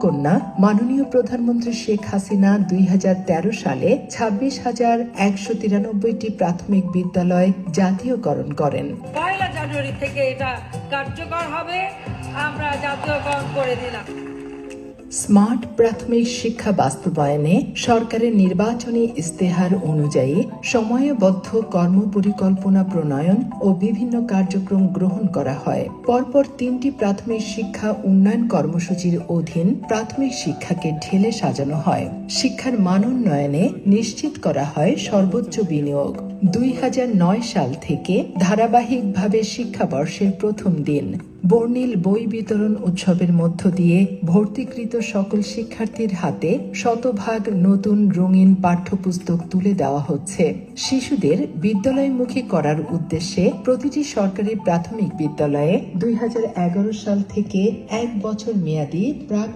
কন্যা মাননীয় প্রধানমন্ত্রী শেখ হাসিনা 2013 সালে 26,193টি প্রাথমিক বিদ্যালয় জাতীয়করণ করেন। 1 জানুয়ারি থেকে এটা কার্যকর হবে, আমরা জাতীয়করণ করে দিলাম। স্মার্ট প্রাথমিক শিক্ষা বাস্তবায়নে সরকারের নির্বাচনী ইস্তেহার অনুযায়ী সময়বদ্ধ কর্মপরিকল্পনা প্রণয়ন ও বিভিন্ন কার্যক্রম গ্রহণ করা হয়। পরপর 3টি প্রাথমিক শিক্ষা উন্নয়ন কর্মসূচির অধীন প্রাথমিক শিক্ষাকে ঢেলে সাজানো হয়। শিক্ষার মান উন্নয়নে নিশ্চিত করা হয় সর্বোচ্চ বিনিয়োগ। 2009 সাল থেকে ধারাবাহিকভাবে শিক্ষাবর্ষের প্রথম দিন বর্ণিল বই বিতরণ উৎসবের মধ্য দিয়ে ভর্তিকৃত সকল শিক্ষার্থীর হাতে শতভাগ নতুন রঙিন পাঠ্যপুস্তক তুলে দেওয়া হচ্ছে। শিশুদের বিদ্যালয়মুখী করার উদ্দেশ্যে প্রতিটি সরকারি প্রাথমিক বিদ্যালয়ে 2011 সাল থেকে 1 বছর মেয়াদী প্রাক